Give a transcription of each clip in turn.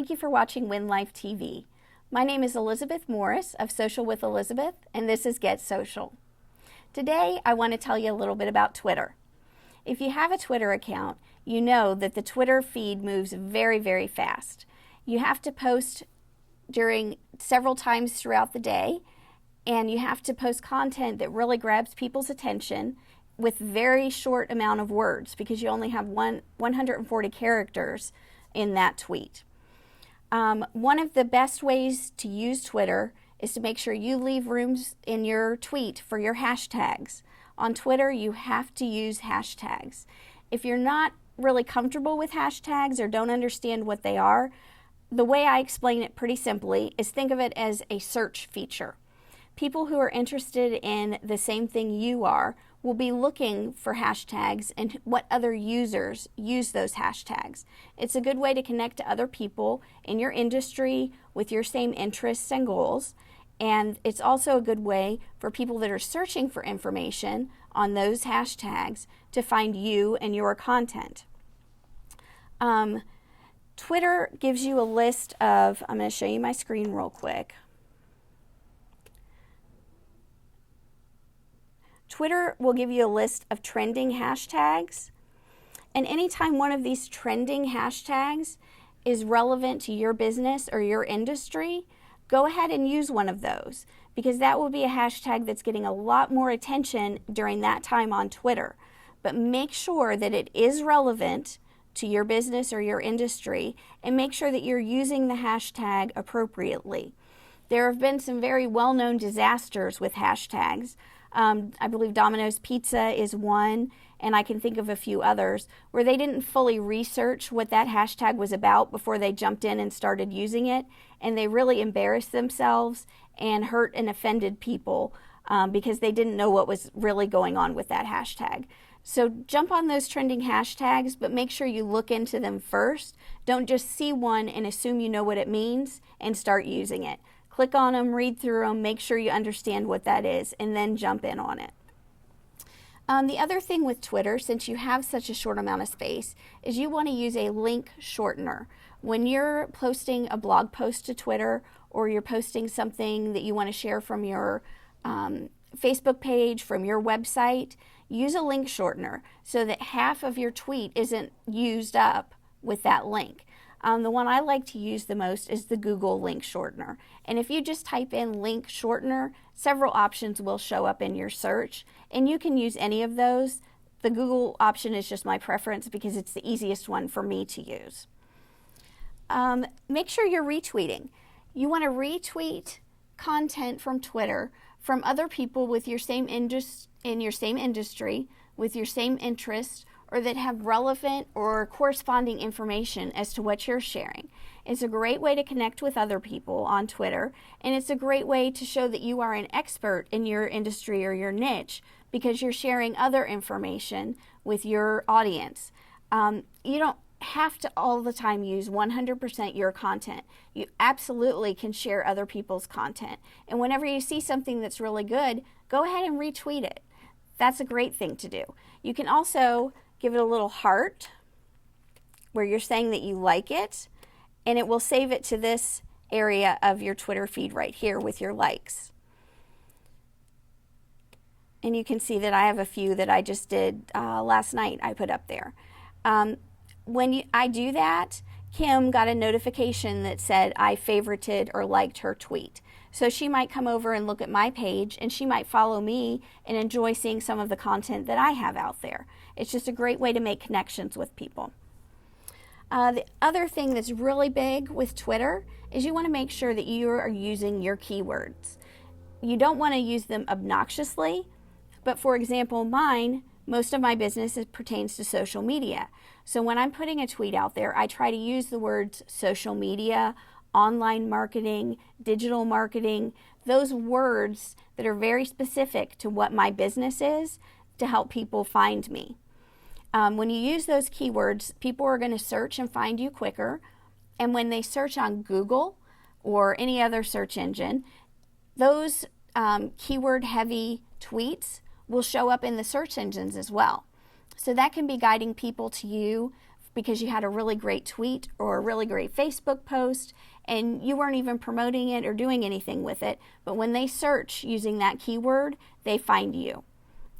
thank you for watching Win Life TV. My name is Elizabeth Morris of Social with Elizabeth, and this is Get Social. Today, I want to tell you a little bit about Twitter. If you have a Twitter account, you know that the Twitter feed moves very, very fast. You have to post during several times throughout the day, and you have to post content that really grabs people's attention with very short amount of words because you only have 140 characters in that tweet. One of the best ways to use Twitter is to make sure you leave rooms in your tweet for your hashtags. On Twitter, you have to use hashtags. If you're not really comfortable with hashtags or don't understand what they are, the way I explain it pretty simply is think of it as a search feature. People who are interested in the same thing you are will be looking for hashtags and what other users use those hashtags. It's a good way to connect to other people in your industry with your same interests and goals. And it's also a good way for people that are searching for information on those hashtags to find you and your content. Twitter gives you a list of, I'm going to show you my screen real quick. Twitter will give you a list of trending hashtags, and anytime one of these trending hashtags is relevant to your business or your industry, go ahead and use one of those because that will be a hashtag that's getting a lot more attention during that time on Twitter. But make sure that it is relevant to your business or your industry and make sure that you're using the hashtag appropriately. There have been some very well-known disasters with hashtags. I believe Domino's Pizza is one, and I can think of a few others, where they didn't fully research what that hashtag was about before they jumped in and started using it, and they really embarrassed themselves and hurt and offended people because they didn't know what was really going on with that hashtag. So jump on those trending hashtags, but make sure you look into them first. Don't just see one and assume you know what it means and start using it. Click on them, read through them, make sure you understand what that is, and then jump in on it. The other thing with Twitter, since you have such a short amount of space, is you want to use a link shortener. When you're posting a blog post to Twitter or you're posting something that you want to share from your Facebook page, from your website, use a link shortener so that half of your tweet isn't used up with that link. The one I like to use the most is the Google link shortener. And if you just type in link shortener, several options will show up in your search, and you can use any of those. The Google option is just my preference because it's the easiest one for me to use. Make sure you're retweeting. You want to retweet content from Twitter from other people with your same in your same industry, with your same interests, or that have relevant or corresponding information as to what you're sharing. It's a great way to connect with other people on Twitter, and it's a great way to show that you are an expert in your industry or your niche because you're sharing other information with your audience. You don't have to all the time use 100% your content. You absolutely can share other people's content. And whenever you see something that's really good, go ahead and retweet it. That's a great thing to do. You can also give it a little heart where you're saying that you like it, and it will save it to this area of your Twitter feed right here with your likes. And you can see that I have a few that I just did last night I put up there. When I do that, Kim got a notification that said I favorited or liked her tweet. So she might come over and look at my page, and she might follow me and enjoy seeing some of the content that I have out there. It's just a great way to make connections with people. The other thing that's really big with Twitter is you want to make sure that you are using your keywords. You don't want to use them obnoxiously, but for example, most of my business pertains to social media. So when I'm putting a tweet out there, I try to use the words social media, online marketing, digital marketing, those words that are very specific to what my business is to help people find me. When you use those keywords, people are going to search and find you quicker. And when they search on Google or any other search engine, those keyword heavy tweets will show up in the search engines as well. So that can be guiding people to you because you had a really great tweet or a really great Facebook post and you weren't even promoting it or doing anything with it, but when they search using that keyword, they find you.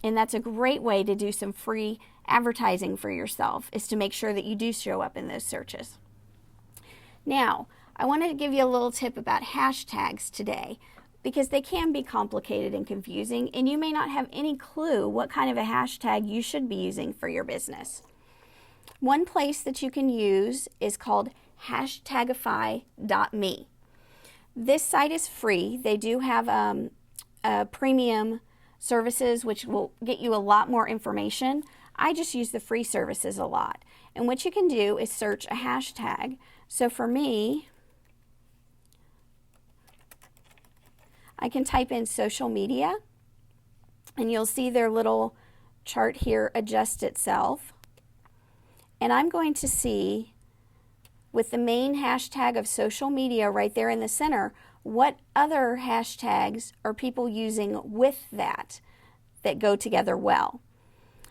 And that's a great way to do some free advertising for yourself, is to make sure that you do show up in those searches. Now, I wanted to give you a little tip about hashtags today, because they can be complicated and confusing, and you may not have any clue what kind of a hashtag you should be using for your business. One place that you can use is called hashtagify.me. This site is free. They do have premium services which will get you a lot more information. I just use the free services a lot. And what you can do is search a hashtag. So for me, I can type in social media, and you'll see their little chart here adjust itself. And I'm going to see, with the main hashtag of social media right there in the center, what other hashtags are people using with that go together well.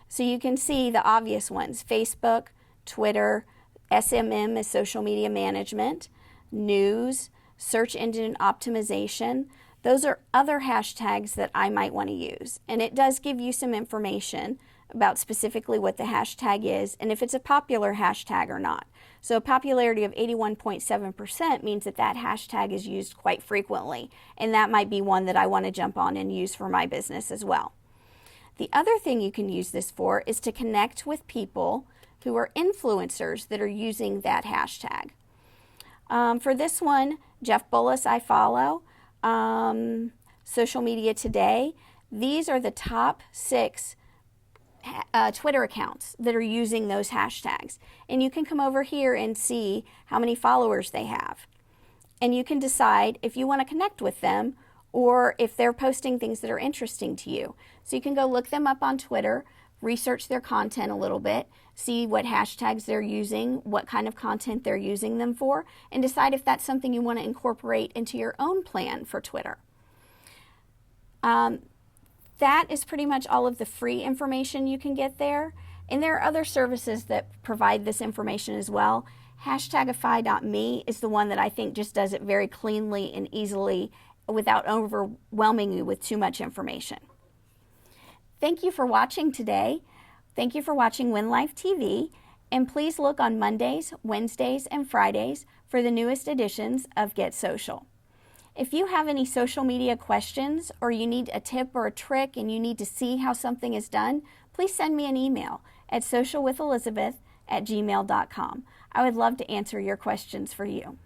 So you can see the obvious ones: Facebook, Twitter, SMM is social media management, news, search engine optimization. Those are other hashtags that I might want to use. And it does give you some information about specifically what the hashtag is and if it's a popular hashtag or not. So a popularity of 81.7% means that that hashtag is used quite frequently, and that might be one that I want to jump on and use for my business as well. The other thing you can use this for is to connect with people who are influencers that are using that hashtag. For this one, Jeff Bullis I follow. Social Media Today. These are the top 6 Twitter accounts that are using those hashtags. And you can come over here and see how many followers they have. And you can decide if you want to connect with them or if they're posting things that are interesting to you. So you can go look them up on Twitter, research their content a little bit, see what hashtags they're using, what kind of content they're using them for, and decide if that's something you want to incorporate into your own plan for Twitter. That is pretty much all of the free information you can get there. And there are other services that provide this information as well. Hashtagify.me is the one that I think just does it very cleanly and easily without overwhelming you with too much information. Thank you for watching today. Thank you for watching WinLife TV, and please look on Mondays, Wednesdays, and Fridays for the newest editions of Get Social. If you have any social media questions, or you need a tip or a trick and you need to see how something is done, please send me an email at socialwithelizabeth@gmail.com. I would love to answer your questions for you.